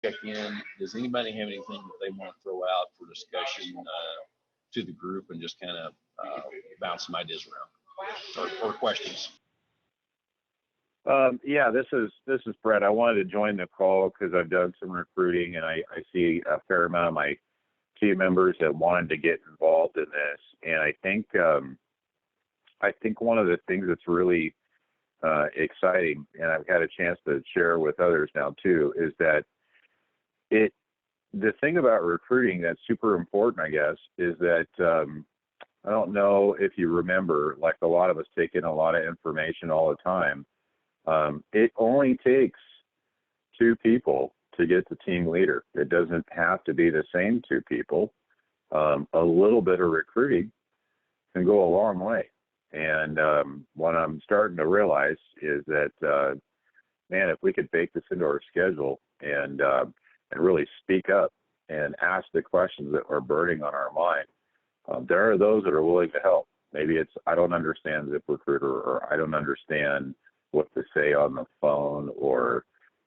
check in. Does anybody have anything that they want to throw out for discussion to the group, and just kind of bounce some ideas around or questions? Yeah, this is Bret. I wanted to join the call because I've done some recruiting, and I see a fair amount of my team members that wanted to get involved in this. And I think one of the things that's really exciting, and I've had a chance to share with others now too, is that the thing about recruiting that's super important, I guess, is that I don't know if you remember, like a lot of us take in a lot of information all the time. It only takes 2 people to get the team leader. It doesn't have to be the same 2 people. A little bit of recruiting can go a long way. And what I'm starting to realize is that, man, if we could bake this into our schedule and really speak up and ask the questions that are burning on our mind, there are those that are willing to help. Maybe it's, I don't understand ZipRecruiter, or I don't understand what to say on the phone, or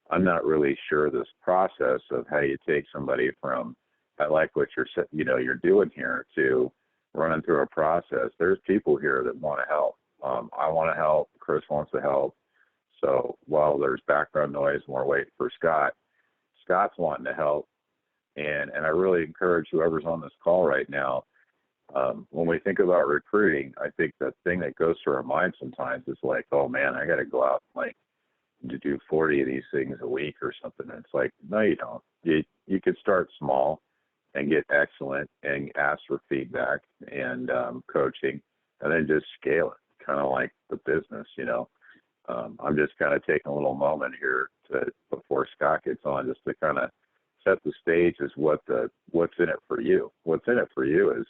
I'm not really sure this process of how you take somebody from, I like what you're doing here, to running through a process. There's people here that want to help. I want to help. Chris wants to help. So while there's background noise and we're waiting for Scott's wanting to help. And I really encourage whoever's on this call right now, when we think about recruiting, I think the thing that goes through our mind sometimes is like, oh man, I got to go out like to do 40 of these things a week or something. And it's like, no, you don't. You could start small and get excellent and ask for feedback and coaching, and then just scale it, kind of like the business, I'm just kind of taking a little moment here before Scott gets on, just to kind of set the stage as what's in it for you. What's in it for you is,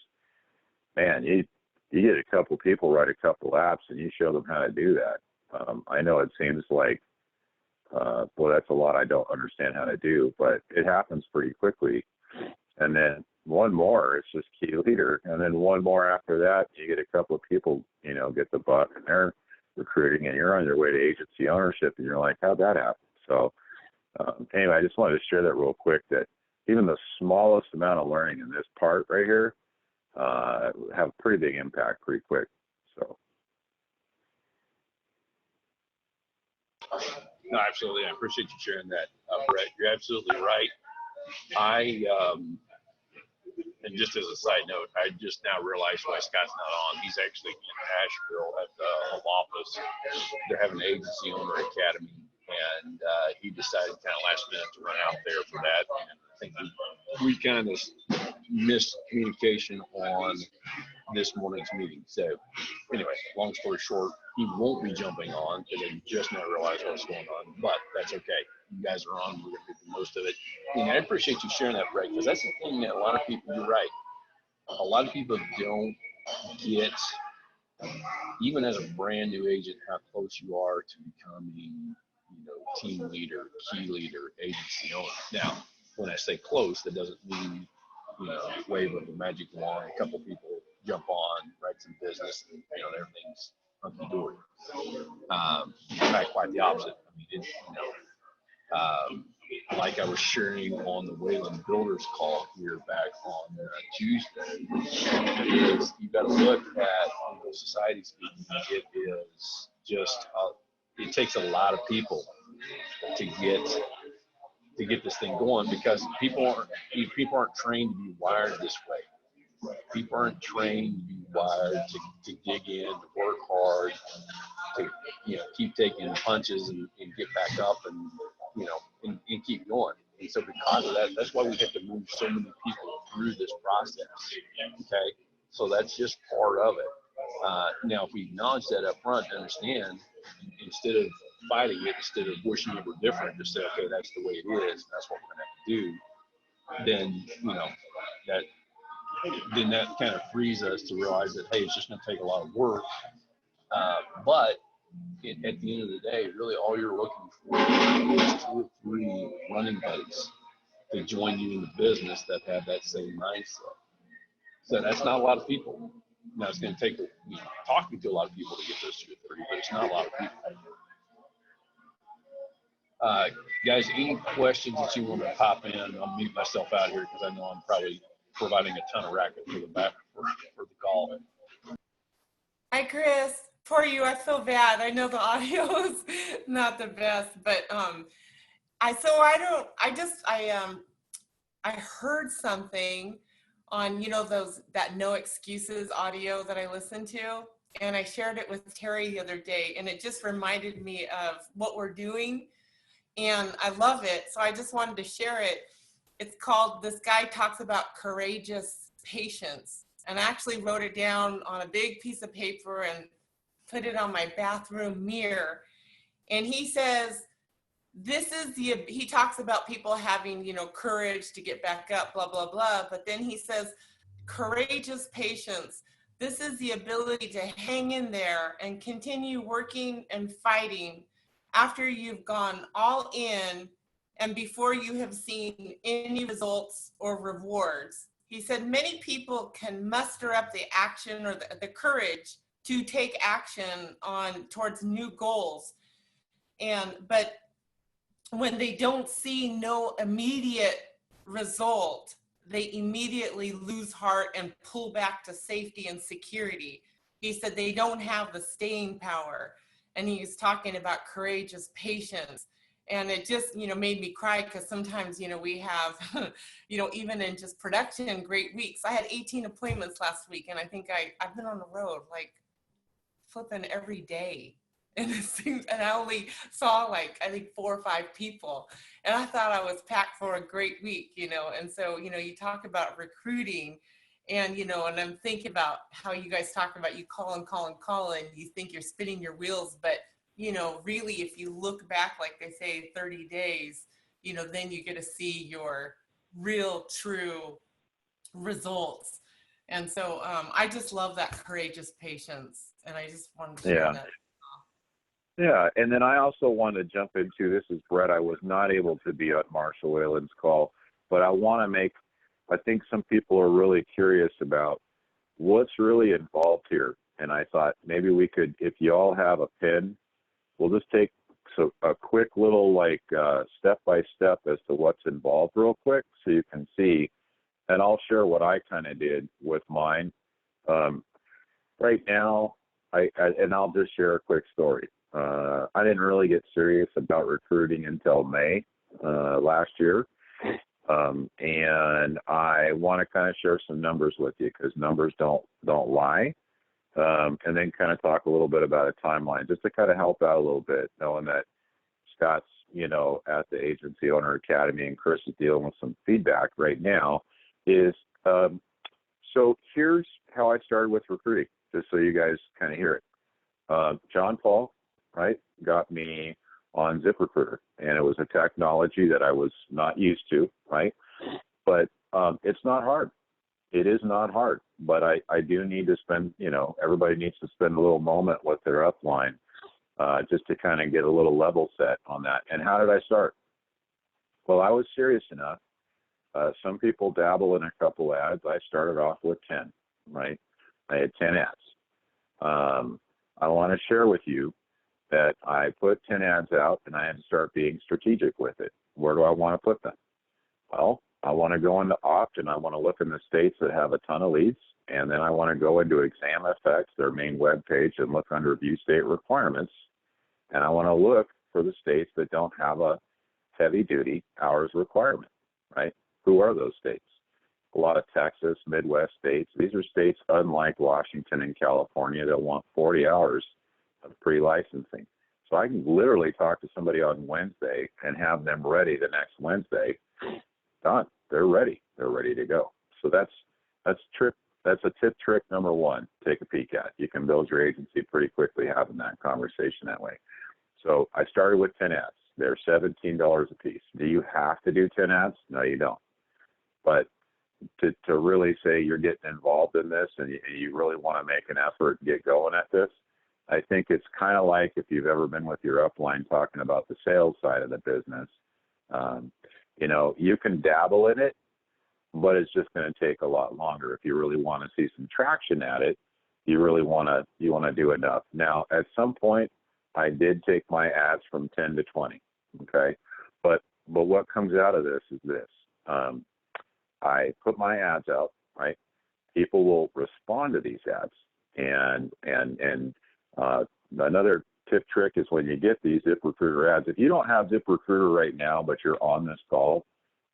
man, you get a couple people, write a couple apps, and you show them how to do that. I know it seems like, well, that's a lot I don't understand how to do, but it happens pretty quickly. And then one more, it's just key leader. And then one more after that, you get a couple of people, get the buck, and they're recruiting, and you're on your way to agency ownership, and you're like, how'd that happen? So anyway, I just wanted to share that real quick, that even the smallest amount of learning in this part right here have a pretty big impact pretty quick. So. No, absolutely. I appreciate you sharing that, Bret. You're absolutely right. And just as a side note, I just now realized why Scott's not on. He's actually in Asheville at the home office. They're having an agency owner academy, and he decided kind of last minute to run out there for that. And I think we kind of missed communication on this morning's meeting. So anyway, long story short, he won't be jumping on because I just now realized what's going on, but that's okay. You guys are on. We're going to make the most of it. And I appreciate you sharing that, Bret, because that's the thing that a lot of people, you're right, a lot of people don't get, even as a brand new agent, how close you are to becoming, team leader, key leader, agency owner. Now, when I say close, that doesn't mean, wave of the magic wand, a couple people jump on, write some business, and everything's hunky-dory. In fact, quite the opposite. I mean, like I was sharing on the Wayland Builders call here back on Tuesday, is you got to look at society speaking. It is just it takes a lot of people to get this thing going, because people aren't trained to be wired this way. People aren't trained to be wired to dig in, to work hard, to keep taking punches and get back up and and keep going. And so because of that, that's why we have to move so many people through this process. Okay, so that's just part of it. Now, if we acknowledge that up front, understand, instead of fighting it, instead of wishing it were different, just say, okay, that's the way it is, that's what we're going to have to do. Then that kind of frees us to realize that, hey, it's just going to take a lot of work. But at the end of the day, really all you're looking for is 2 or 3 running buddies to join you in the business that have that same mindset. So that's not a lot of people. Now, it's going to take talking to a lot of people to get those 2 or 3, but it's not a lot of people. Guys, any questions that you want to pop in? I'll mute myself out here because I know I'm probably providing a ton of racket for the back for the call. Hi, Chris. For you, I feel bad. I know the audio is not the best, but I heard something on, you know, that no excuses audio that I listened to, and I shared it with Terry the other day, and it just reminded me of what we're doing, and I love it. So I just wanted to share it. It's called, this guy talks about courageous patience, and I actually wrote it down on a big piece of paper and put it on my bathroom mirror. And he says, he talks about people having, you know, courage to get back up, blah, blah, blah. But then he says, courageous patience. This is the ability to hang in there and continue working and fighting after you've gone all in and before you have seen any results or rewards. He said many people can muster up the action or the courage to take action towards new goals. But when they don't see no immediate result, they immediately lose heart and pull back to safety and security. He said they don't have the staying power. And he's talking about courageous patience. And it just, you know, made me cry because sometimes, you know, we have, you know, even in just production, great weeks. I had 18 appointments last week, and I think I've been on the road like flipping every day. And it seems, and I only saw like, I think 4 or 5 people. And I thought I was packed for a great week, you know. And so, you know, you talk about recruiting and, you know, and I'm thinking about how you guys talk about you call and you think you're spinning your wheels. But, you know, really, if you look back, like they say, 30 days, you know, then you get to see your real, true results. And so I just love that courageous patience. And I just wanted to share that. Yeah, and then I also want to jump into, this is Bret. I was not able to be at Marshall Whalen's call, but I want to I think some people are really curious about what's really involved here. And I thought maybe we could, if you all have a pen, we'll just take a quick little like step-by-step as to what's involved real quick so you can see. And I'll share what I kind of did with mine. Right now, and I'll just share a quick story. I didn't really get serious about recruiting until May last year. And I want to kind of share some numbers with you because numbers don't lie. And then kind of talk a little bit about a timeline just to kind of help out a little bit, knowing that Scott's, you know, at the Agency Owner Academy and Chris is dealing with some feedback right now is, so here's how I started with recruiting, just so you guys kind of hear it. John Paul, right, got me on ZipRecruiter, and it was a technology that I was not used to, right? But it's not hard. It is not hard, but I do need to spend, you know, everybody needs to spend a little moment with their upline just to kind of get a little level set on that. And how did I start? Well, I was serious enough. Some people dabble in a couple ads. I started off with 10, right? I had 10 ads. I want to share with you that I put 10 ads out and I had to start being strategic with it. Where do I want to put them? Well, I want to go into Opt and I want to look in the states that have a ton of leads. And then I want to go into Exam FX, their main web page, and look under View State Requirements. And I want to look for the states that don't have a heavy duty hours requirement, right? Who are those states? A lot of Texas, Midwest states. These are states unlike Washington and California that want 40 hours of pre-licensing. So I can literally talk to somebody on Wednesday and have them ready the next Wednesday. Done. They're ready. They're ready to go. So that's a tip trick number 1. Take a peek at. You can build your agency pretty quickly having that conversation that way. So I started with 10 ads. They're $17 a piece. Do you have to do 10 ads? No, you don't. But to really say you're getting involved in this and you really want to make an effort and get going at this, I think it's kind of like if you've ever been with your upline talking about the sales side of the business. You know, you can dabble in it, but it's just going to take a lot longer. If you really want to see some traction at it, you want to do enough. Now, at some point, I did take my ads from 10 to 20. Okay. But what comes out of this is this. I put my ads out, right? People will respond to these ads. And another tip trick is when you get these ZipRecruiter ads, if you don't have ZipRecruiter right now, but you're on this call,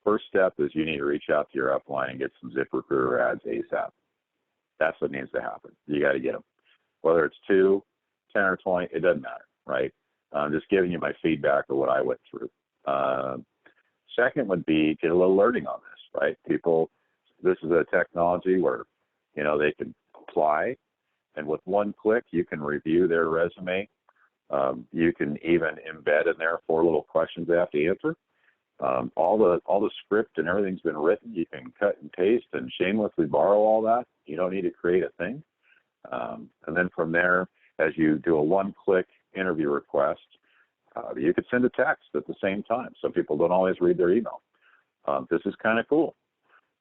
first step is you need to reach out to your upline and get some ZipRecruiter ads ASAP. That's what needs to happen. You got to get them. Whether it's 2, 10, or 20, it doesn't matter, right? I'm just giving you my feedback of what I went through. Second would be get a little alerting on this, right? People, this is a technology where, you know, they can apply, and with one click, you can review their resume. You can even embed in there 4 little questions they have to answer. All the script and everything's been written. You can cut and paste and shamelessly borrow all that. You don't need to create a thing. And then from there, as you do a one-click interview request, you could send a text at the same time. Some people don't always read their email. This is kind of cool.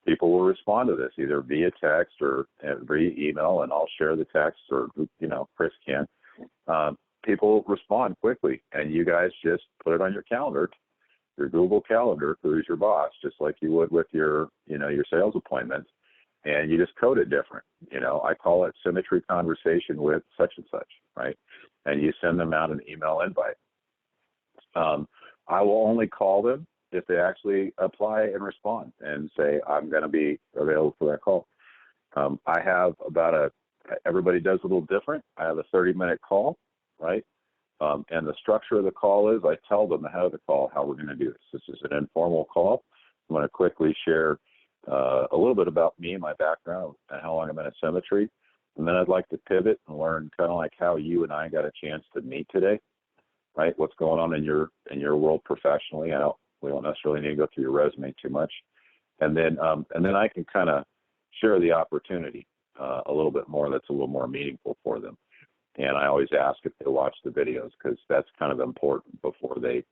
People will respond to this either via text or via email, and I'll share the text, or, you know, Chris can. People respond quickly, and you guys just put it on your calendar, your Google Calendar, who's your boss, just like you would with your, you know, your sales appointments, and you just code it different. You know, I call it Symmetry Conversation with such and such, right? And you send them out an email invite. I will only call them if they actually apply and respond and say, I'm going to be available for that call. I have everybody does a little different. I have a 30-minute call, right? And the structure of the call is I tell them ahead of the call how we're going to do this. This is an informal call. I'm going to quickly share a little bit about me and my background and how long I've been at Symmetry. And then I'd like to pivot and learn kind of like how you and I got a chance to meet today, right? What's going on in your world professionally. We don't necessarily need to go through your resume too much. And then I can kind of share the opportunity a little bit more that's a little more meaningful for them. And I always ask if they watch the videos, because that's kind of important before we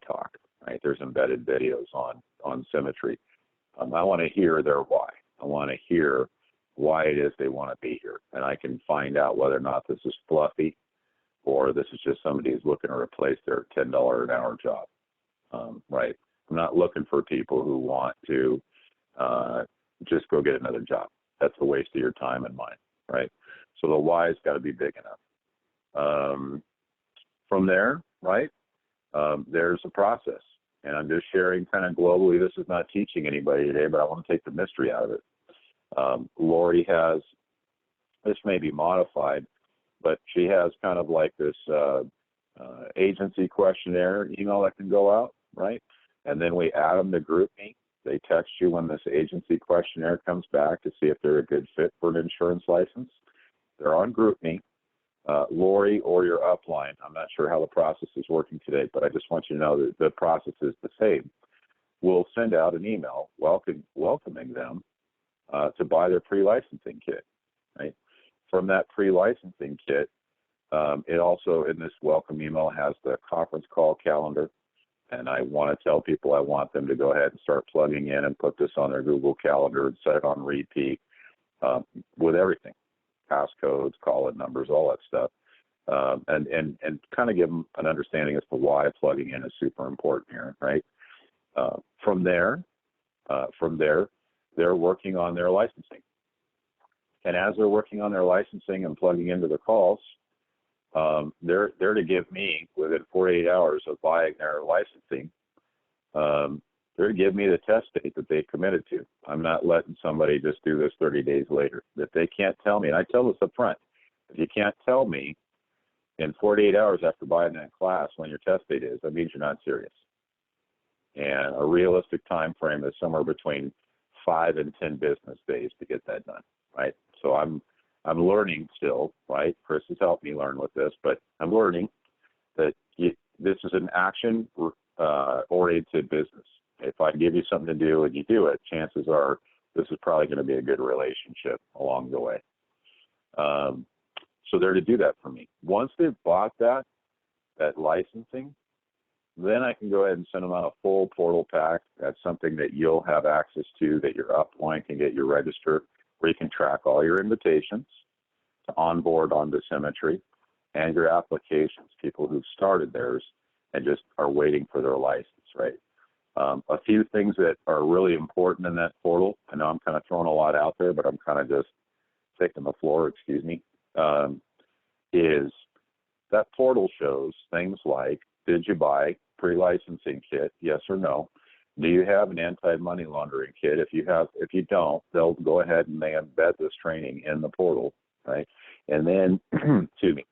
talk, right? There's embedded videos on Symmetry. I want to hear their why. I want to hear why it is they want to be here. And I can find out whether or not this is fluffy or this is just somebody who's looking to replace their $10 an hour job, right? I'm not looking for people who want to just go get another job. That's a waste of your time and mine, right? So the why's got to be big enough. From there, right, there's a process. And I'm just sharing kind of globally. This is not teaching anybody today, but I want to take the mystery out of it. Lori has, this may be modified, but she has kind of like this agency questionnaire email that can go out, right? And then we add them to GroupMe. They text you when this agency questionnaire comes back to see if they're a good fit for an insurance license. They're on GroupMe. Lori or your upline, I'm not sure how the process is working today, but I just want you to know that the process is the same. We'll send out an email welcoming them to buy their pre-licensing kit, right? From that pre-licensing kit, it also, in this welcome email, has the conference call calendar. And I want to tell people I want them to go ahead and start plugging in and put this on their Google Calendar and set it on repeat with everything. Passcodes, call-in numbers, all that stuff, and kind of give them an understanding as to why plugging in is super important here, right? From there, they're working on their licensing, and as they're working on their licensing and plugging into the calls, they're to give me within 48 hours of buying their licensing. They're to give me the test date that they committed to. I'm not letting somebody just do this 30 days later. If they can't tell me, and I tell this up front, if you can't tell me in 48 hours after buying that class when your test date is, that means you're not serious. And a realistic time frame is somewhere between 5 and 10 business days to get that done, right? So I'm learning still, right? Chris has helped me learn with this, but I'm learning that this is an action-oriented business. If I give you something to do and you do it, chances are this is probably going to be a good relationship along the way. So they're to do that for me. Once they've bought that licensing, then I can go ahead and send them out a full portal pack. That's something that you'll have access to, that your upline can get you registered, where you can track all your invitations to onboard onto Symmetry and your applications, people who've started theirs, and just are waiting for their license, right? A few things that are really important in that portal, I know I'm kind of throwing a lot out there, but I'm kind of just taking the floor, excuse me, is that portal shows things like, did you buy pre-licensing kit, yes or no? Do you have an anti-money laundering kit? If you don't, they'll go ahead and they embed this training in the portal, right? And then, excuse me,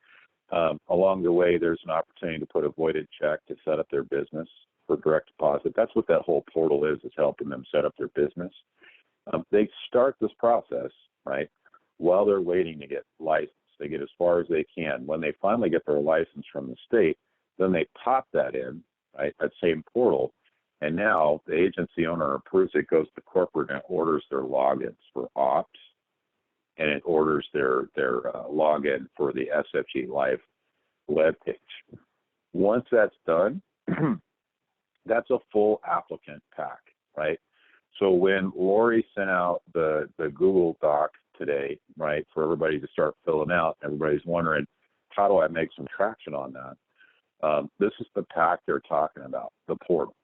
along the way, there's an opportunity to put a voided check to set up their business for direct deposit. That's what that whole portal is helping them set up their business. They start this process, right, while they're waiting to get licensed. They get as far as they can. When they finally get their license from the state, then they pop that in, right, that same portal, and now the agency owner approves it, goes to corporate, and orders their logins for ops, and it orders their login for the SFG Live web page. Once that's done, that's a full applicant pack, right? So when Lori sent out the Google Doc today, right, for everybody to start filling out, everybody's wondering, how do I make some traction on that? This is the pack they're talking about, the portal.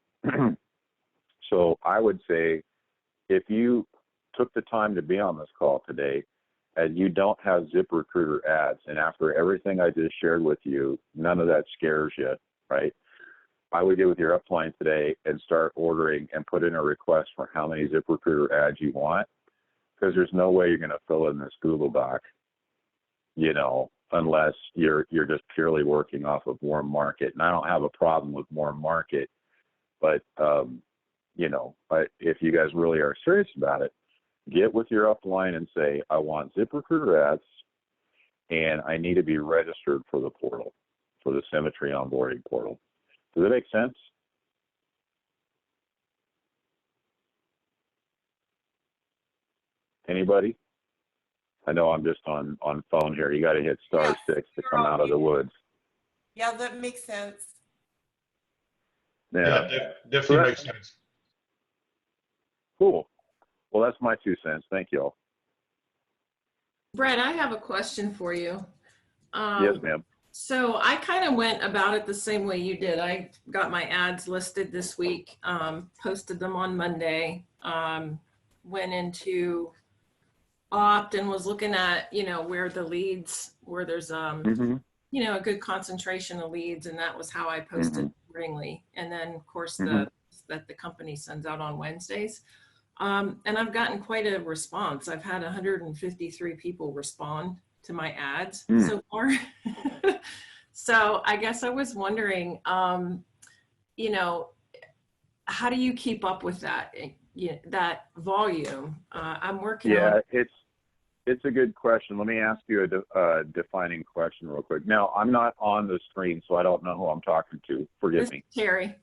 So I would say, if you took the time to be on this call today and you don't have ZipRecruiter ads, and after everything I just shared with you, none of that scares you, right? I would get with your upline today and start ordering and put in a request for how many ZipRecruiter ads you want, because there's no way you're going to fill in this Google Doc, you know, unless you're just purely working off of warm market. And I don't have a problem with warm market, but you know, if you guys really are serious about it, get with your upline and say, I want ZipRecruiter ads, and I need to be registered for the portal, for the Symmetry onboarding portal. Does that make sense? Anybody? I know I'm just on phone here. You got to hit *6 to come out of the woods. Yeah, that makes sense. Yeah, definitely makes sense. Cool. Well, that's my 2 cents. Thank you all. Bret, I have a question for you. Yes, ma'am. So I kind of went about it the same way you did. I got my ads listed this week, posted them on Monday, went into Opt and was looking at, you know, where the leads, where there's, you know, a good concentration of leads. And that was how I posted accordingly. And then of course that the company sends out on Wednesdays. And I've gotten quite a response. I've had 153 people respond to my ads so far. So I guess I was wondering, you know, how do you keep up with that, that volume? I'm working on. Yeah, it's a good question. Let me ask you a defining question real quick. Now, I'm not on the screen, so I don't know who I'm talking to. Forgive me. Terry.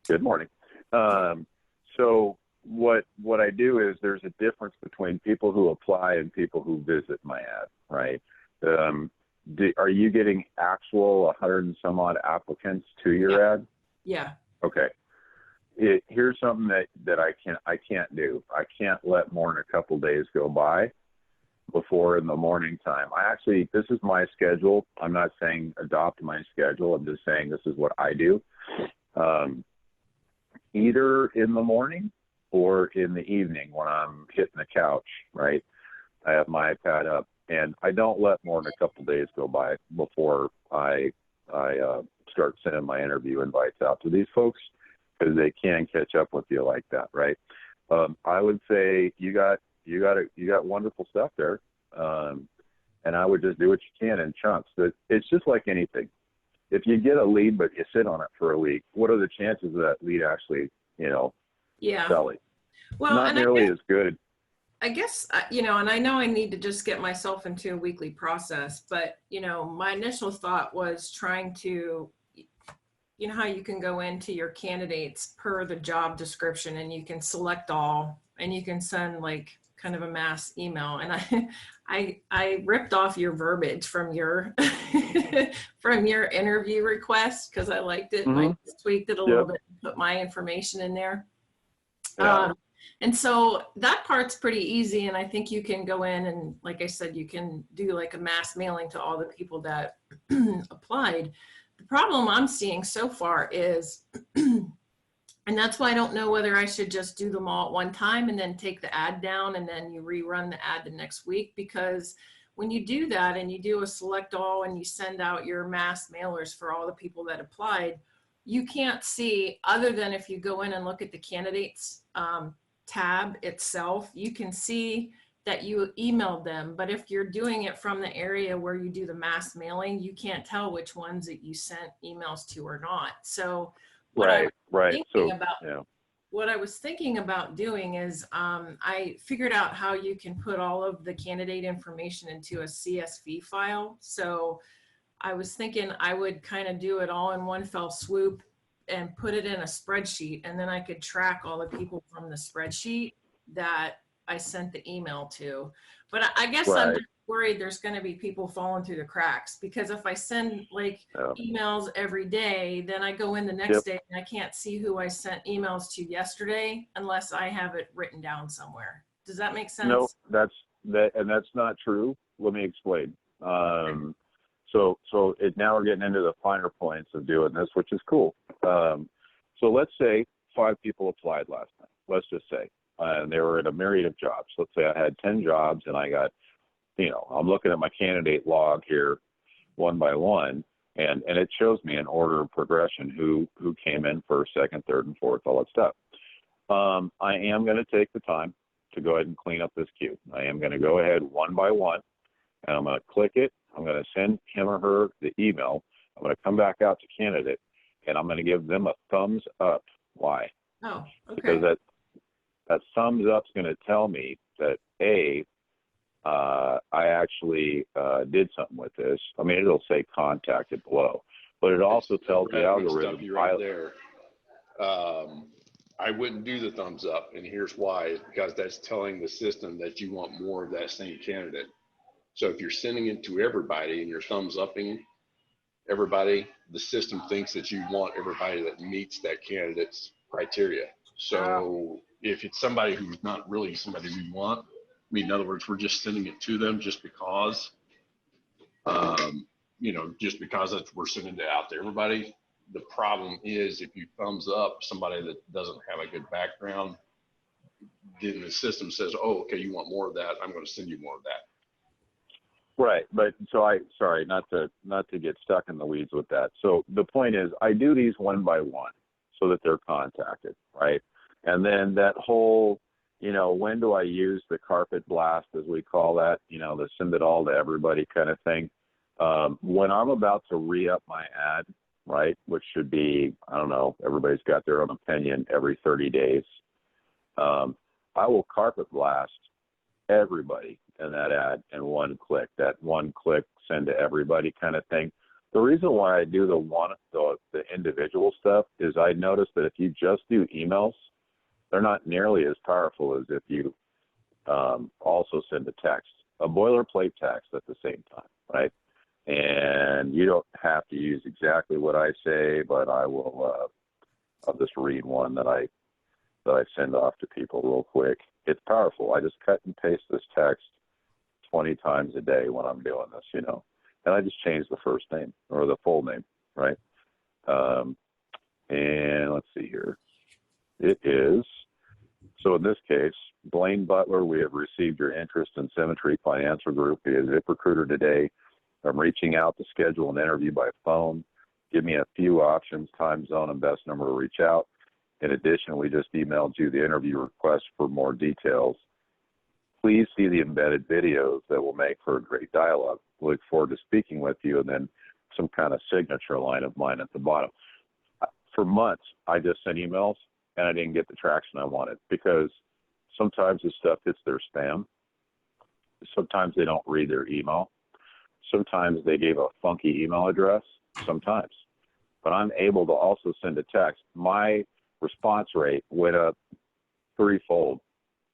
Good morning. So what I do is there's a difference between people who apply and people who visit my ad, right? Are you getting actual 100 and some odd applicants to your ad? Yeah. Okay. Here's something that I can't do. I can't let more than a couple days go by before in the morning time. This is my schedule. I'm not saying adopt my schedule. I'm just saying this is what I do. Either in the morning or in the evening when I'm hitting the couch, right? I have my iPad up, and I don't let more than a couple days go by before I start sending my interview invites out to these folks, because they can catch up with you like that, right? I would say you got wonderful stuff there, and I would just do what you can in chunks. It's just like anything. If you get a lead but you sit on it for a week, what are the chances of that lead actually, you know, selling? Well, not nearly as good. I guess, you know, and I know I need to just get myself into a weekly process, but, you know, my initial thought was trying to, you know how you can go into your candidates per the job description and you can select all and you can send like kind of a mass email. And I ripped off your verbiage from your from your interview request because I liked it. I tweaked it a little bit and put my information in there. And so that part's pretty easy. And I think you can go in and, like I said, you can do like a mass mailing to all the people that applied. the problem I'm seeing so far is, and that's why I don't know whether I should just do them all at one time and then take the ad down and then you rerun the ad the next week. Because when you do that and you do a select all and you send out your mass mailers for all the people that applied, you can't see, other than if you go in and look at the candidates tab itself, you can see that you emailed them. But if you're doing it from the area where you do the mass mailing, you can't tell which ones that you sent emails to or not. So what I was thinking about doing is I figured out how you can put all of the candidate information into a CSV file. So I was thinking I would kind of do it all in one fell swoop and put it in a spreadsheet, and then I could track all the people from the spreadsheet that I sent the email to. But I guess I'm just worried there's going to be people falling through the cracks, because if I send like emails every day, then I go in the next day and I can't see who I sent emails to yesterday unless I have it written down somewhere. Does that make sense? No, that's not true. Let me explain. So now we're getting into the finer points of doing this, which is cool. So let's say 5 people applied last night. Let's just say, and they were in a myriad of jobs. Let's say I had 10 jobs and I got, I'm looking at my candidate log here one by one, and it shows me in order of progression who came in first, second, third, and fourth, all that stuff. I am going to take the time to go ahead and clean up this queue. I am going to go ahead one by one, and I'm going to click it. I'm going to send him or her the email. I'm going to come back out to candidate, and I'm going to give them a thumbs up. Why? Oh, okay. Because that thumbs up is going to tell me that I actually did something with this. I mean, it'll say contacted below, but it also tells the algorithm. Right there. I wouldn't do the thumbs up, and here's why: because that's telling the system that you want more of that same candidate. So if you're sending it to everybody and you're thumbs upping everybody, the system thinks that you want everybody that meets that candidate's criteria. So if it's somebody who's not really somebody we want, I mean, in other words, we're just sending it to them just because, just because we're sending it out to everybody. The problem is if you thumbs up somebody that doesn't have a good background, then the system says, oh, okay, you want more of that, I'm going to send you more of that. Right, but sorry, not to get stuck in the weeds with that. So the point is, I do these one by one so that they're contacted, right? And then that whole, when do I use the carpet blast, as we call that, the send it all to everybody kind of thing. When I'm about to re-up my ad, right, which should be, I don't know, everybody's got their own opinion, every 30 days, I will carpet blast everybody in that ad in one click, that one click send to everybody kind of thing. The reason why I do the individual stuff is I noticed that if you just do emails, they're not nearly as powerful as if you also send a text, a boilerplate text at the same time, right? And you don't have to use exactly what I say, but I'll just read one that I send off to people real quick. It's powerful. I just cut and paste this text 20 times a day when I'm doing this, and I just change the first name or the full name, right? And let's see here. It is, so in this case, Blaine Butler, we have received your interest in Symmetry Financial Group via ZipRecruiter today. I'm reaching out to schedule an interview by phone. Give me a few options, time zone, and best number to reach out. In addition, we just emailed you the interview request for more details. Please see the embedded videos that will make for a great dialogue. Look forward to speaking with you, and then some kind of signature line of mine at the bottom. For months, I just sent emails, and I didn't get the traction I wanted because sometimes this stuff hits their spam. Sometimes they don't read their email. Sometimes they gave a funky email address, sometimes. But I'm able to also send a text. My response rate went up threefold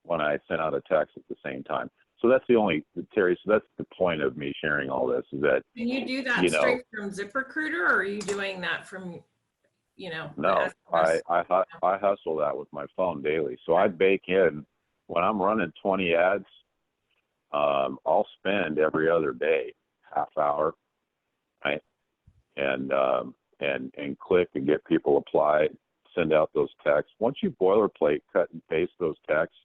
when I sent out a text at the same time. So that's Terry, so that's the point of me sharing all this, is that. Can you do that straight from ZipRecruiter, or are you doing that from, No, I hustle that with my phone daily. So I bake in, when I'm running 20 ads, I'll spend every other day, half hour, right? and click and get people applied, send out those texts. Once you boilerplate, cut and paste those texts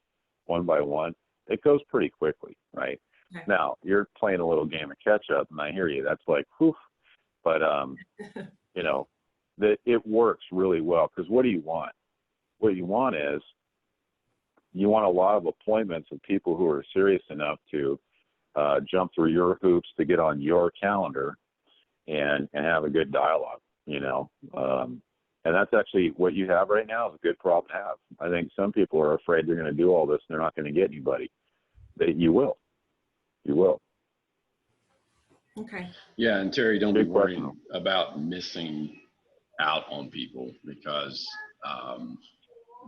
one by one, it goes pretty quickly, right? Okay. Now, you're playing a little game of catch up, and I hear you. That's like, whew. But, you know, it works really well, because what do you want? What you want is you want a lot of appointments of people who are serious enough to jump through your hoops to get on your calendar and have a good dialogue, you know. And that's actually what you have right now is a good problem to have. I think some people are afraid they're going to do all this and they're not going to get anybody. You will. You will. Okay. Yeah, and Terry, don't be Good worrying question. about missing out on people, because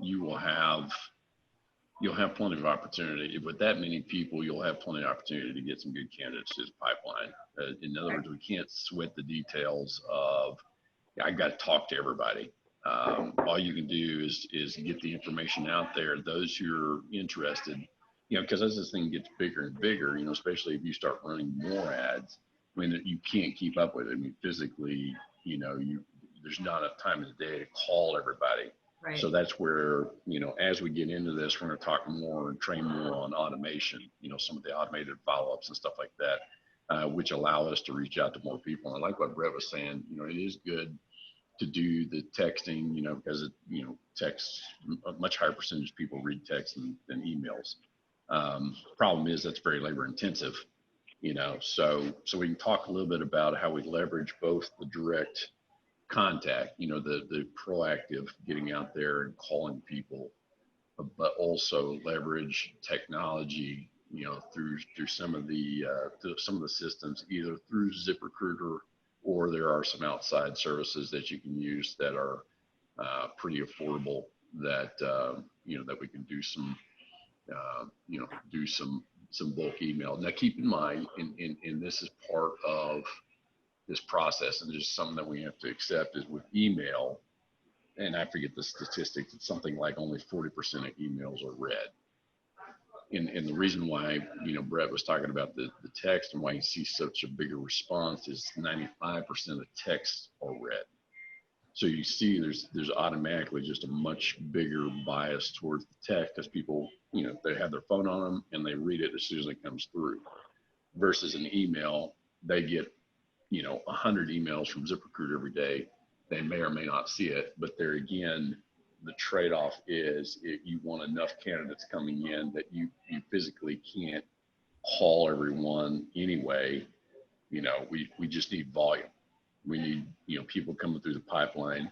you'll have plenty of opportunity. With that many people, you'll have plenty of opportunity to get some good candidates to this pipeline. In other words, we can't sweat the details of, I got to talk to everybody. All you can do is get the information out there. Those who are interested, you know, because as this thing gets bigger and bigger, you know, especially if you start running more ads, I mean, you can't keep up with it. I mean, physically, you know, there's not enough time in the day to call everybody. Right. So that's where, you know, as we get into this, we're going to talk more and train more on automation, you know, some of the automated follow-ups and stuff like that, which allow us to reach out to more people. And I like what Bret was saying, you know, it is good to do the texting, you know, because it, you know, text, a much higher percentage of people read text than emails. Problem is that's very labor intensive, you know, so we can talk a little bit about how we leverage both the direct contact, you know, the proactive getting out there and calling people, but also leverage technology, you know, through some of the systems, either through ZipRecruiter, or there are some outside services that you can use that are pretty affordable, that you know, that we can do some you know, do some bulk email. Now keep in mind, and this is part of this process, and there's something that we have to accept, is with email, and I forget the statistics, it's something like only 40% of emails are read. And the reason why, you know, Bret was talking about the text and why you see such a bigger response is 95% of texts are read. So you see there's automatically just a much bigger bias towards the text, because people, you know, they have their phone on them and they read it as soon as it comes through, versus an email, they get, you know, 100 emails from ZipRecruiter every day. They may or may not see it, but there again, the trade-off is you want enough candidates coming in that you physically can't haul everyone anyway. You know, we just need volume. We need, you know, people coming through the pipeline.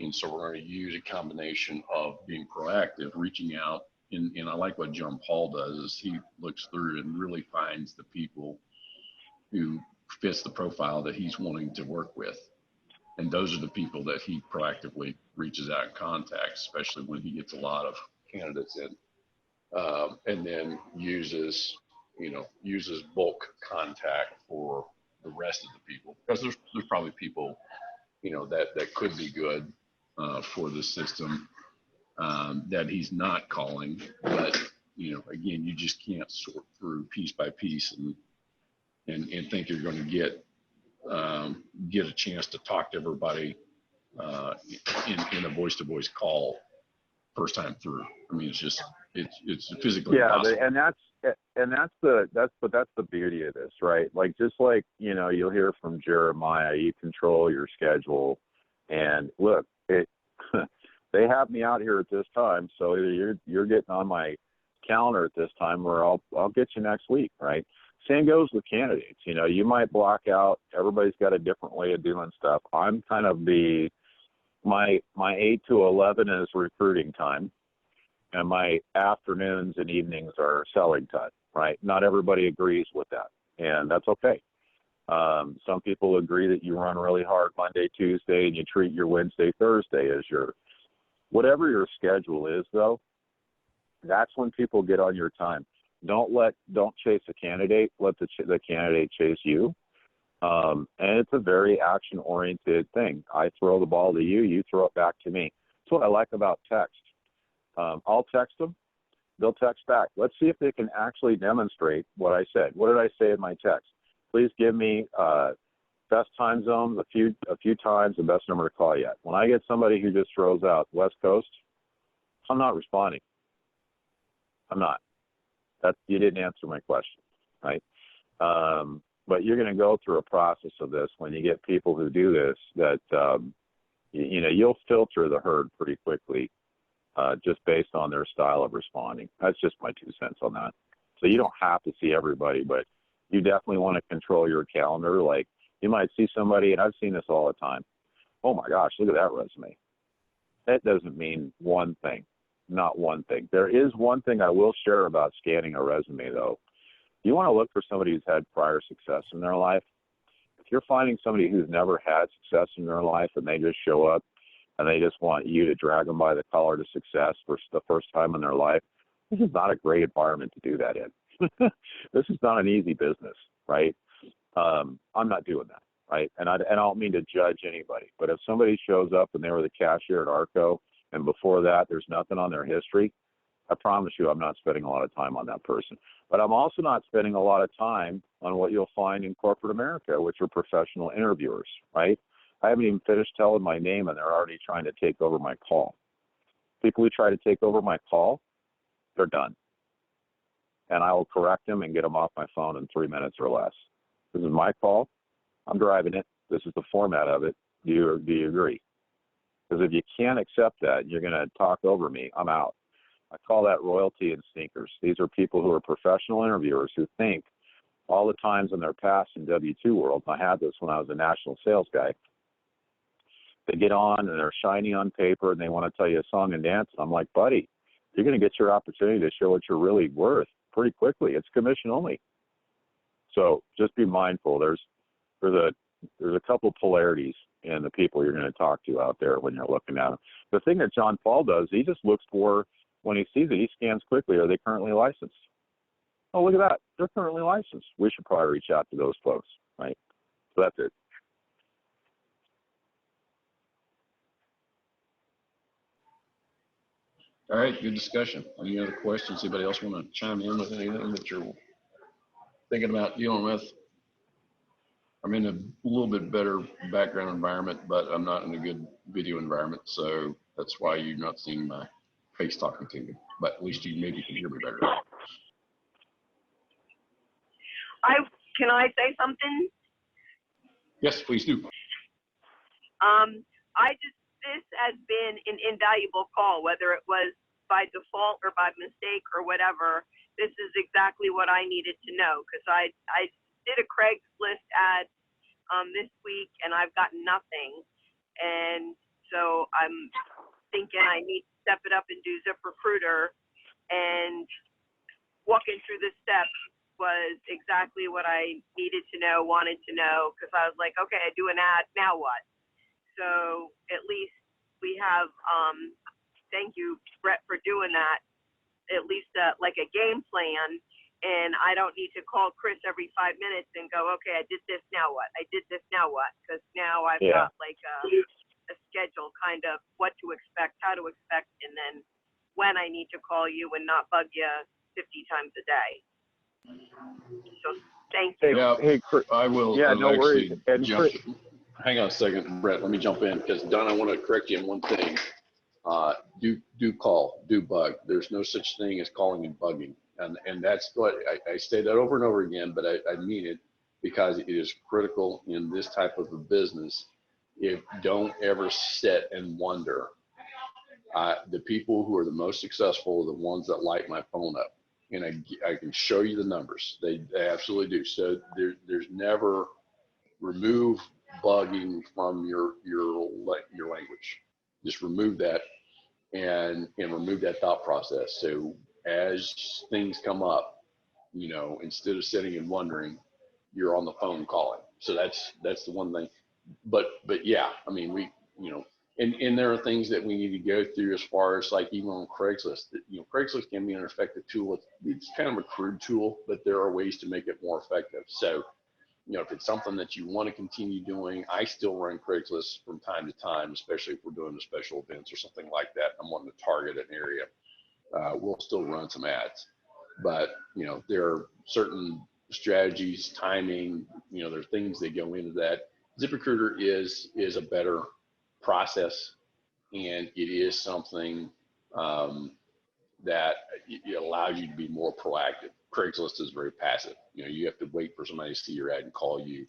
And so we're going to use a combination of being proactive, reaching out. And I like what John Paul does, is he looks through and really finds the people who fits the profile that he's wanting to work with. And those are the people that he proactively reaches out and contacts, especially when he gets a lot of candidates in, and then uses bulk contact for the rest of the people, because there's probably people, you know, that could be good for the system that he's not calling. But, you know, again, you just can't sort through piece by piece and think you're going to get a chance to talk to everybody in a voice-to-voice call first time through. I mean, it's just it's physically impossible. and that's the beauty of this, right? Like, just like, you know, you'll hear from Jeremiah, you control your schedule, and look, they have me out here at this time, so either you're getting on my calendar at this time, or I'll get you next week, right? Same goes with candidates. You know, you might block out, everybody's got a different way of doing stuff. I'm kind of my 8 to 11 is recruiting time, and my afternoons and evenings are selling time, right? Not everybody agrees with that, and that's okay. Some people agree that you run really hard Monday, Tuesday, and you treat your Wednesday, Thursday as whatever your schedule is, though. That's when people get on your time. Don't chase a candidate. Let the candidate chase you. And it's a very action-oriented thing. I throw the ball to you, you throw it back to me. That's what I like about text. I'll text them. They'll text back. Let's see if they can actually demonstrate what I said. What did I say in my text? Please give me best time zones, a few times, the best number to call yet. When I get somebody who just throws out West Coast, I'm not responding. I'm not. You didn't answer my question, right? But you're going to go through a process of this when you get people who do this that, you'll filter the herd pretty quickly just based on their style of responding. That's just my 2 cents on that. So you don't have to see everybody, but you definitely want to control your calendar. Like, you might see somebody, and I've seen this all the time. Oh my gosh, look at that resume. That doesn't mean one thing, not one thing. There is one thing I will share about scanning a resume, though. You want to look for somebody who's had prior success in their life. If you're finding somebody who's never had success in their life and they just show up and they just want you to drag them by the collar to success for the first time in their life, this is not a great environment to do that in. This is not an easy business, right? I'm not doing that, right? And I don't mean to judge anybody, but if somebody shows up and they were the cashier at Arco and before that there's nothing on their history, I promise you I'm not spending a lot of time on that person. But I'm also not spending a lot of time on what you'll find in corporate America, which are professional interviewers, right? I haven't even finished telling my name and they're already trying to take over my call. People who try to take over my call, they're done. And I will correct them and get them off my phone in 3 minutes or less. This is my call. I'm driving it. This is the format of it. Do you agree? Because if you can't accept that, you're going to talk over me, I'm out. I call that royalty and sneakers. These are people who are professional interviewers who think all the times in their past in W-2 world, and I had this when I was a national sales guy, they get on and they're shiny on paper and they want to tell you a song and dance. And I'm like, buddy, you're going to get your opportunity to show what you're really worth pretty quickly. It's commission only. So just be mindful. There's a couple polarities in the people you're going to talk to out there when you're looking at them. The thing that John Paul does, he just looks for, when he sees it, he scans quickly. Are they currently licensed? Oh, look at that. They're currently licensed. We should probably reach out to those folks, right? So that's it. All right, good discussion. Any other questions? Anybody else want to chime in with anything that you're thinking about dealing with? I'm in a little bit better background environment, but I'm not in a good video environment, so that's why you're not seeing my face talking to me. But at least you maybe can hear me better. Can I say something? Yes, please do. This has been an invaluable call, whether it was by default or by mistake or whatever. This is exactly what I needed to know, because I did a Craigslist ad this week and I've gotten nothing. And so I'm thinking I need to step it up and do ZipRecruiter, and walking through the steps was exactly what I needed to know, wanted to know, because I was like, okay, I do an ad, now what? So at least we have, thank you, Bret, for doing that, at least like a game plan. And I don't need to call Chris every 5 minutes and go, okay, I did this, now what? I did this, now what? Because now I've got like a schedule, kind of what to expect, how to expect, and then when I need to call you and not bug you 50 times a day. So thank you. Yeah, Hey, I will. Yeah, no worries. And hang on a second, Bret. Let me jump in because Don, I want to correct you on one thing. Do call, do bug. There's no such thing as calling and bugging, and that's what I say that over and over again. But I mean it, because it is critical in this type of a business. If don't ever sit and wonder. The people who are the most successful are the ones that light my phone up, and I can show you the numbers. They absolutely do. So there's never remove bugging from your language. Just remove that and remove that thought process. So as things come up, instead of sitting and wondering, you're on the phone calling. So that's the one thing. But yeah, I mean, and there are things that we need to go through as far as like even on Craigslist. Craigslist can be an effective tool. It's kind of a crude tool, but there are ways to make it more effective. So, if it's something that you want to continue doing, I still run Craigslist from time to time, especially if we're doing the special events or something like that. I'm wanting to target an area. We'll still run some ads, but there are certain strategies, timing, there are things that go into that. ZipRecruiter is a better process, and it is something that it allows you to be more proactive. Craigslist is very passive. You know, you have to wait for somebody to see your ad and call you,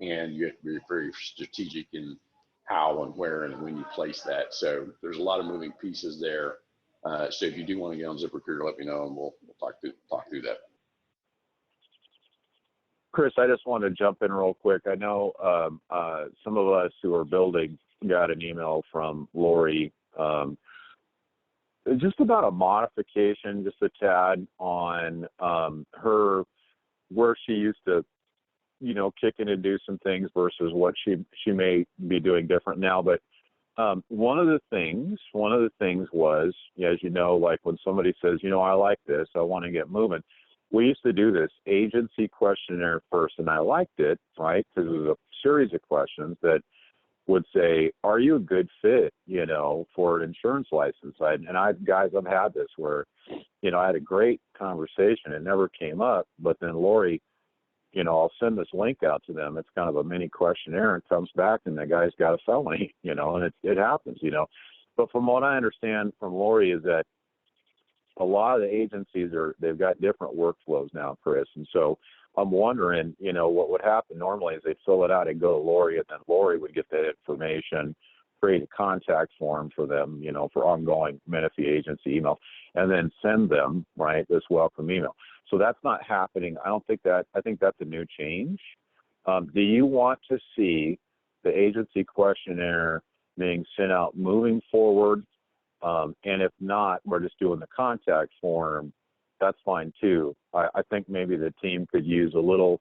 and you have to be very strategic in how and where and when you place that. So there's a lot of moving pieces there. So if you do want to get on ZipRecruiter, let me know, and we'll talk through that. Chris, I just want to jump in real quick. I know some of us who are building got an email from Lori just about a modification, just a tad on her, where she used to, you know, kick in and do some things versus what she may be doing different now. But one of the things was, as you know, like when somebody says, you know, I like this, I want to get moving. We used to do this agency questionnaire first, and I liked it, right? Because it was a series of questions that would say, are you a good fit, you know, for an insurance license? I've had this where, you know, I had a great conversation. It never came up, but then Lori, you know, I'll send this link out to them. It's kind of a mini questionnaire, and comes back and the guy's got a felony, you know, and it happens, you know. But from what I understand from Lori is that a lot of the agencies they've got different workflows now, Chris. And so I'm wondering, you know, what would happen normally is they'd fill it out and go to Lori, and then Lori would get that information, create a contact form for them, you know, for ongoing Menifee agency email, and then send them, right, this welcome email. So that's not happening. I think that's a new change. Do you want to see the agency questionnaire being sent out moving forward? And if not, we're just doing the contact form. That's fine too. I think maybe the team could use a little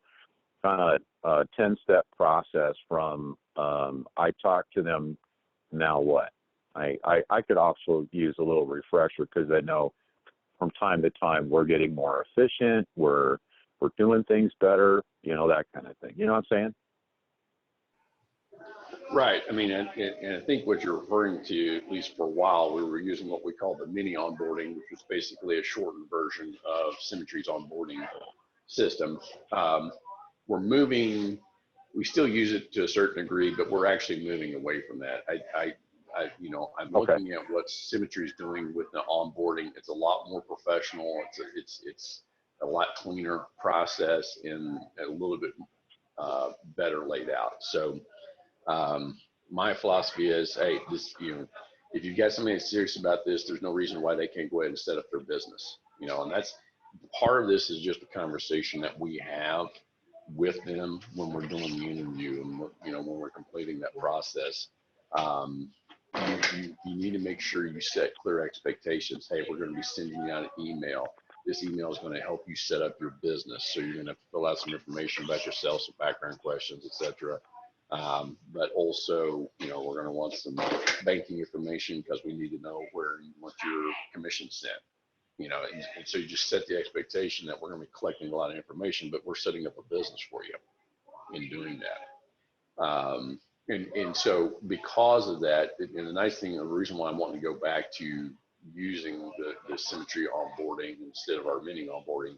kind of 10-step process from I talked to them, now what? I could also use a little refresher, because I know from time to time we're getting more efficient, we're doing things better, you know, that kind of thing. You know what I'm saying? Right. I mean, and I think what you're referring to, at least for a while, we were using what we call the mini onboarding, which was basically a shortened version of Symmetry's onboarding system. We still use it to a certain degree, but we're actually moving away from that. I'm looking at what Symmetry's doing with the onboarding. It's a lot more professional. It's a lot cleaner process and a little bit better laid out. So my philosophy is, hey, this, you know, if you've got somebody that's serious about this, there's no reason why they can't go ahead and set up their business, you know. And that's part of this is just a conversation that we have with them when we're doing the interview, and you know, when we're completing that process. You need to make sure you set clear expectations. Hey, we're going to be sending you out an email. This email is going to help you set up your business. So you're going to fill out some information about yourself, some background questions, etc. But also, you know, we're going to want some banking information, because we need to know where you want your commission sent. You know, and so you just set the expectation that we're going to be collecting a lot of information, but we're setting up a business for you in doing that. And so because of that, and the nice thing, and the reason why I'm wanting to go back to using the Symmetry onboarding instead of our mini onboarding,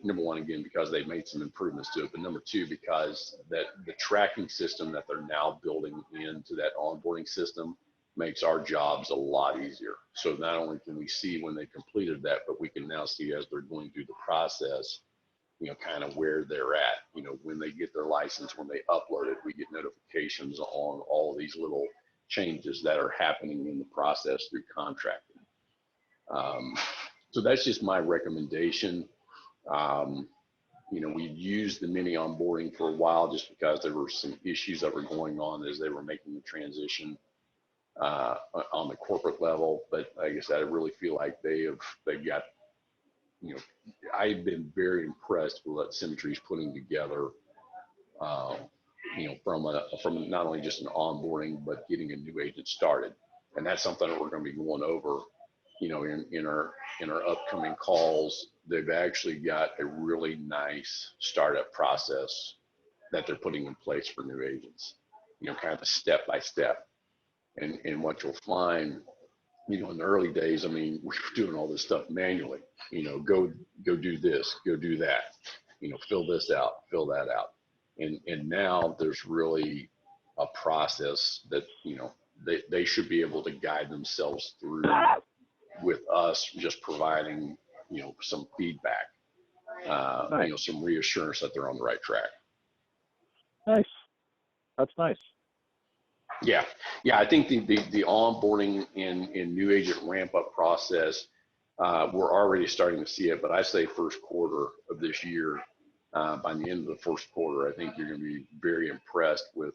number one, again, because they've made some improvements to it, but number two, because that the tracking system that they're now building into that onboarding system makes our jobs a lot easier. So not only can we see when they completed that, but we can now see as they're going through the process, you know, kind of where they're at, you know, when they get their license, when they upload it, we get notifications on all of these little changes that are happening in the process through contracting. So that's just my recommendation. You know, we've used the mini onboarding for a while just because there were some issues that were going on as they were making the transition on the corporate level. But like I said, I really feel like they've got, you know, I've been very impressed with what Symmetry's putting together, you know, from not only just an onboarding, but getting a new agent started. And that's something that we're going to be going over, you know, in our upcoming calls. They've actually got a really nice startup process that they're putting in place for new agents, you know, kind of a step by step. And what you'll find, you know, in the early days, I mean, we were doing all this stuff manually, you know, go do this, go do that, you know, fill this out, fill that out. And now there's really a process that, they should be able to guide themselves through with us just providing, some feedback, Nice. some reassurance that they're on the right track. Nice. That's nice. Yeah. I think the onboarding and new agent ramp up process, we're already starting to see it, but I say first quarter of this year, by the end of the first quarter, I think you're going to be very impressed with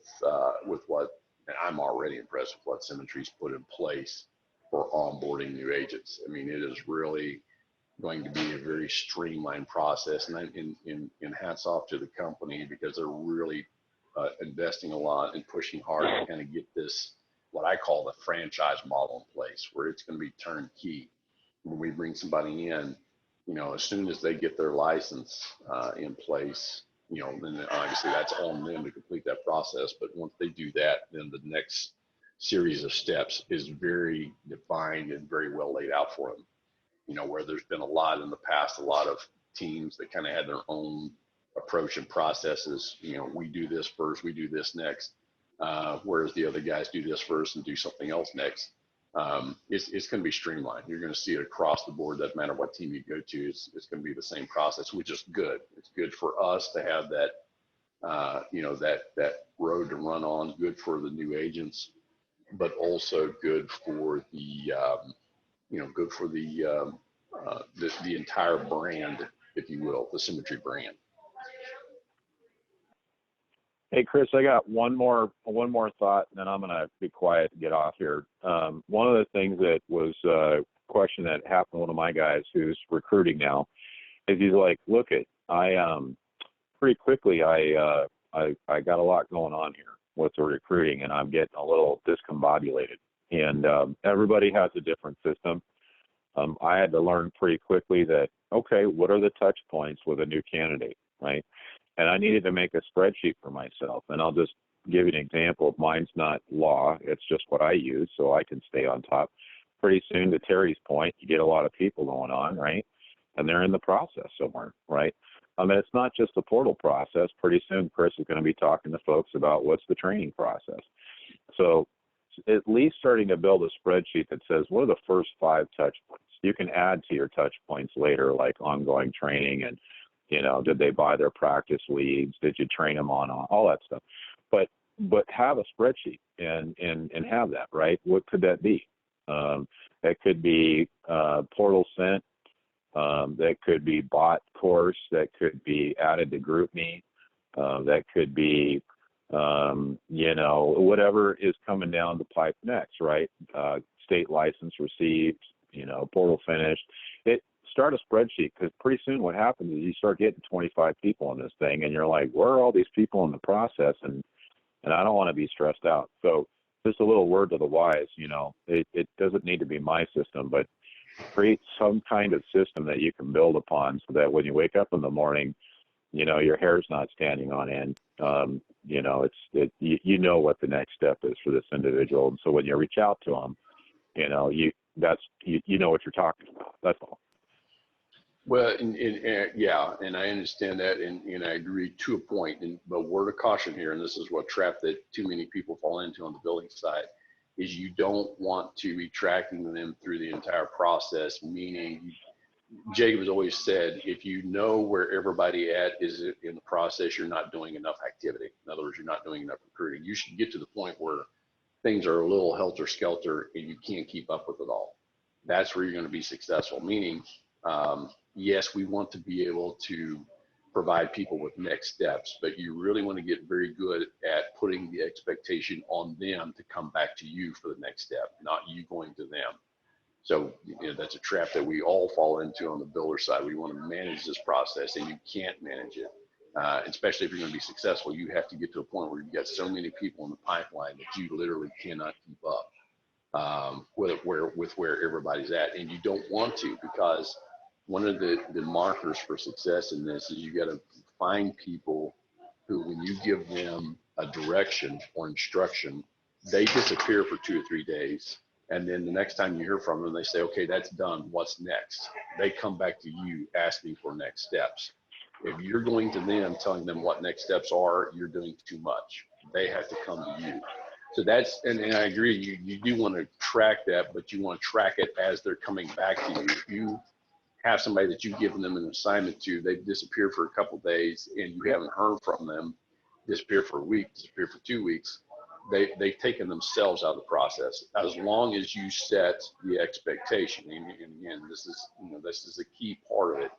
what, and I'm already impressed with what Symmetry's put in place for onboarding new agents. I mean, it is really going to be a very streamlined process, and hats off to the company, because they're really investing a lot and pushing hard to kind of get this, what I call the franchise model in place, where it's going to be turnkey. When we bring somebody in, as soon as they get their license in place, then obviously that's on them to complete that process. But once they do that, then the next series of steps is very defined and very well laid out for them. Where there's been a lot in the past, a lot of teams that kind of had their own approach and processes. We do this first, we do this next, whereas the other guys do this first and do something else next. It's going to be streamlined. You're going to see it across the board. Doesn't matter what team you go to, it's going to be the same process, which is good. It's good for us to have that, that road to run on. Good for the new agents, but also good for the, good for the entire brand, if you will, the Symmetry brand. Hey, Chris, I got one more thought, and then I'm going to be quiet and get off here. One of the things that was a question that happened to one of my guys who's recruiting now is he's like, look, pretty quickly, I got a lot going on here with the recruiting, and I'm getting a little discombobulated. And everybody has a different system. I had to learn pretty quickly that, okay, what are the touch points with a new candidate, right? And I needed to make a spreadsheet for myself. And I'll just give you an example. Mine's not law. It's just what I use so I can stay on top. Pretty soon, to Terry's point, you get a lot of people going on, right? And they're in the process somewhere, right? I mean, it's not just the portal process. Pretty soon, Chris is going to be talking to folks about what's the training process. So at least starting to build a spreadsheet that says, what are the first 5 touch points? You can add to your touch points later, like ongoing training and, did they buy their practice leads? Did you train them on all that stuff? But have a spreadsheet and have that, right? What could that be? That could be portal sent. That could be bot course. That could be added to GroupMe. That could be, whatever is coming down the pipe next, right? State license received, portal finished. Start a spreadsheet, because pretty soon what happens is you start getting 25 people on this thing, and you're like, where are all these people in the process? And I don't want to be stressed out. So just a little word to the wise, it doesn't need to be my system, but create some kind of system that you can build upon so that when you wake up in the morning, your hair's not standing on end. You know what the next step is for this individual. And so when you reach out to them, you know what you're talking about. That's all. Well, yeah, and I understand that, and I agree to a point. But word of caution here, and this is what trap that too many people fall into on the building side, is you don't want to be tracking them through the entire process. Meaning, Jacob has always said, if you know where everybody at is in the process, you're not doing enough activity. In other words, you're not doing enough recruiting. You should get to the point where things are a little helter-skelter and you can't keep up with it all. That's where you're going to be successful. Meaning, yes, we want to be able to provide people with next steps, but you really want to get very good at putting the expectation on them to come back to you for the next step, not you going to them. So that's a trap that we all fall into on the builder side. We want to manage this process, and you can't manage it, especially if you're going to be successful. You have to get to a point where you've got so many people in the pipeline that you literally cannot keep up with where everybody's at, and you don't want to, because one of the markers for success in this is you got to find people who, when you give them a direction or instruction, they disappear for 2 or 3 days. And then the next time you hear from them, they say, okay, that's done. What's next? They come back to you asking for next steps. If you're going to them, telling them what next steps are, you're doing too much. They have to come to you. So that's, and I agree, you do want to track that, but you want to track it as they're coming back to you. If you have somebody that you've given them an assignment to, they've disappeared for a couple of days and you haven't heard from them, disappear for a week, disappear for 2 weeks, they've taken themselves out of the process. As long as you set the expectation, and again, this is a key part of it.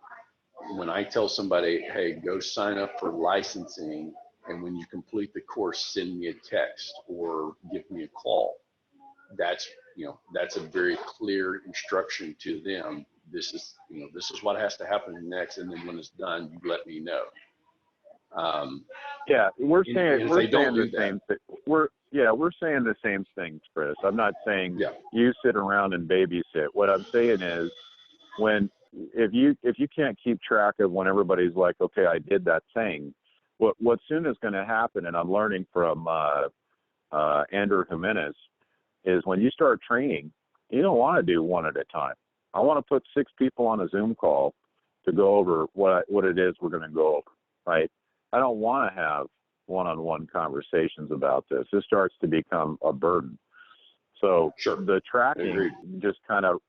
When I tell somebody, hey, go sign up for licensing, and when you complete the course, send me a text or give me a call. That's a very clear instruction to them. This is what has to happen next, and then when it's done, you let me know. Yeah, we're saying the same thing. We're saying the same things, Chris. I'm not saying you sit around and babysit. What I'm saying is, if you can't keep track of when everybody's like, okay, I did that thing, what soon is going to happen, and I'm learning from Andrew Jimenez, is when you start training, you don't want to do one at a time. I want to put 6 people on a Zoom call to go over what it is we're going to go over, right? I don't want to have one-on-one conversations about this. This starts to become a burden. So the tracking just kind of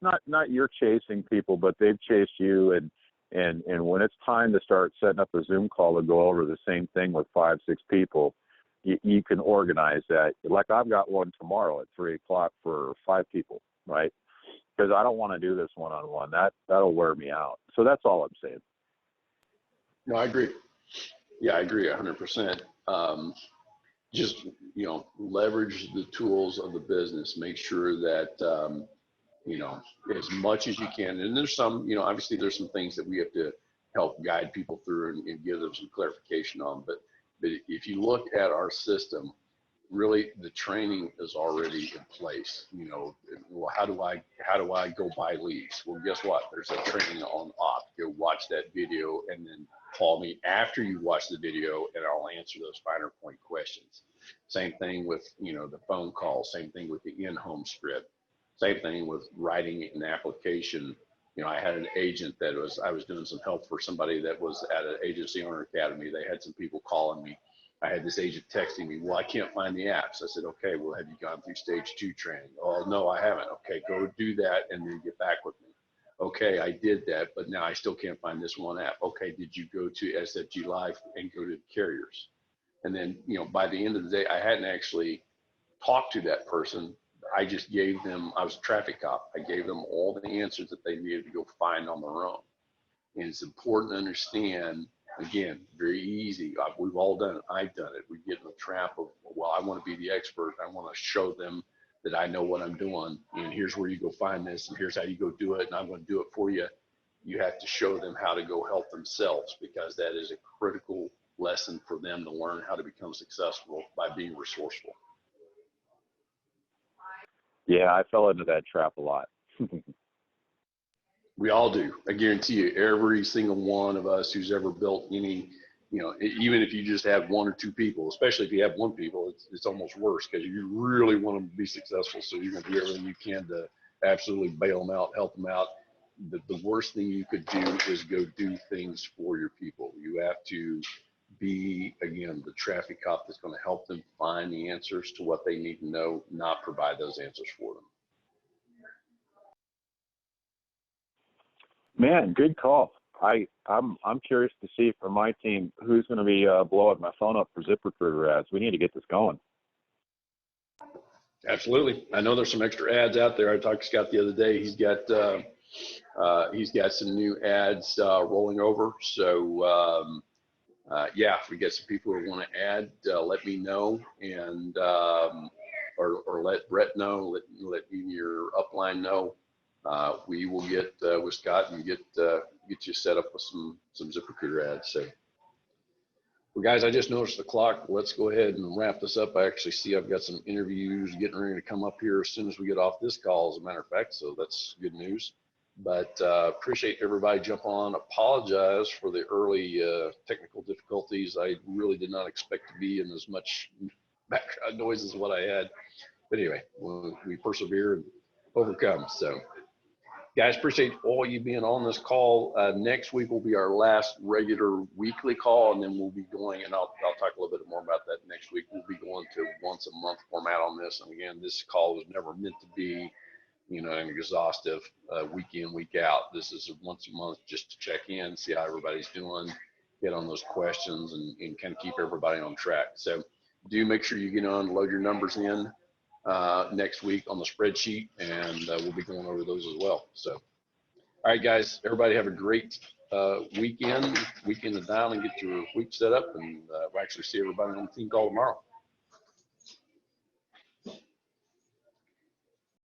not you're chasing people, but they've chased you, and when it's time to start setting up a Zoom call to go over the same thing with 5, 6 people, you can organize that. Like I've got one tomorrow at 3:00 for 5 people, right? Because I don't want to do this one-on-one. That'll wear me out. So that's all I'm saying. No, I agree. Yeah, I agree 100%. Just, leverage the tools of the business. Make sure that, as much as you can. And there's some, obviously there's some things that we have to help guide people through and give them some clarification on. But if you look at our system, really the training is already in place. Well, how do I go buy leads? Well, guess what? There's a training on opt. Go watch that video and then call me after you watch the video, and I'll answer those finer point questions. Same thing with, the phone call, same thing with the in-home script, same thing with writing an application. I had an agent I was doing some help for somebody that was at an agency owner academy. They had some people calling me. I had this agent texting me, well, I can't find the apps. I said, okay, well, have you gone through stage 2 training? Oh, no, I haven't. Okay, go do that and then get back with me. Okay, I did that, but now I still can't find this one app. Okay, did you go to SFG Live and go to carriers? And then, by the end of the day, I hadn't actually talked to that person. I just gave them, I was a traffic cop. I gave them all the answers that they needed to go find on their own. And it's important to understand, again, very easy. We've all done it. I've done it. We get in the trap of, well, I want to be the expert. I want to show them that I know what I'm doing. And here's where you go find this. And here's how you go do it. And I'm going to do it for you. You have to show them how to go help themselves, because that is a critical lesson for them to learn how to become successful by being resourceful. Yeah, I fell into that trap a lot. We all do. I guarantee you, every single one of us who's ever built any, even if you just have 1 or 2 people, especially if you have 1 people, it's almost worse, because you really want them to be successful. So you're going to do everything you can to absolutely bail them out, help them out. The worst thing you could do is go do things for your people. You have to be, again, the traffic cop that's going to help them find the answers to what they need to know, not provide those answers for them. Man, good call. I'm curious to see from my team who's going to be blowing my phone up for ZipRecruiter ads. We need to get this going. Absolutely. I know there's some extra ads out there. I talked to Scott the other day. He's got some new ads rolling over. So if we get some people who want to add, let me know, and or let Bret know. Let your upline know. We will get with Scott and get you set up with some ZipRecruiter ads. So, well, guys, I just noticed the clock. Let's go ahead and wrap this up. I actually see I've got some interviews getting ready to come up here as soon as we get off this call, as a matter of fact. So that's good news. But appreciate everybody jump on. Apologize for the early technical difficulties. I really did not expect to be in as much background noise as what I had. But anyway, we persevere and overcome. So Guys, appreciate all you being on this call. Next week will be our last regular weekly call, and then we'll be going, and I'll talk a little bit more about that next week. We'll be going to once a month format on this. And again, this call was never meant to be, you know, an exhaustive week in, week out. This is once a month just to check in, see how everybody's doing, get on those questions, and kind of keep everybody on track. So do make sure you get on, load your numbers in next week on the spreadsheet, and we'll be going over those as well. So, all right, guys, everybody have a great weekend of dial and get your week set up, and we'll actually see everybody on the team call tomorrow.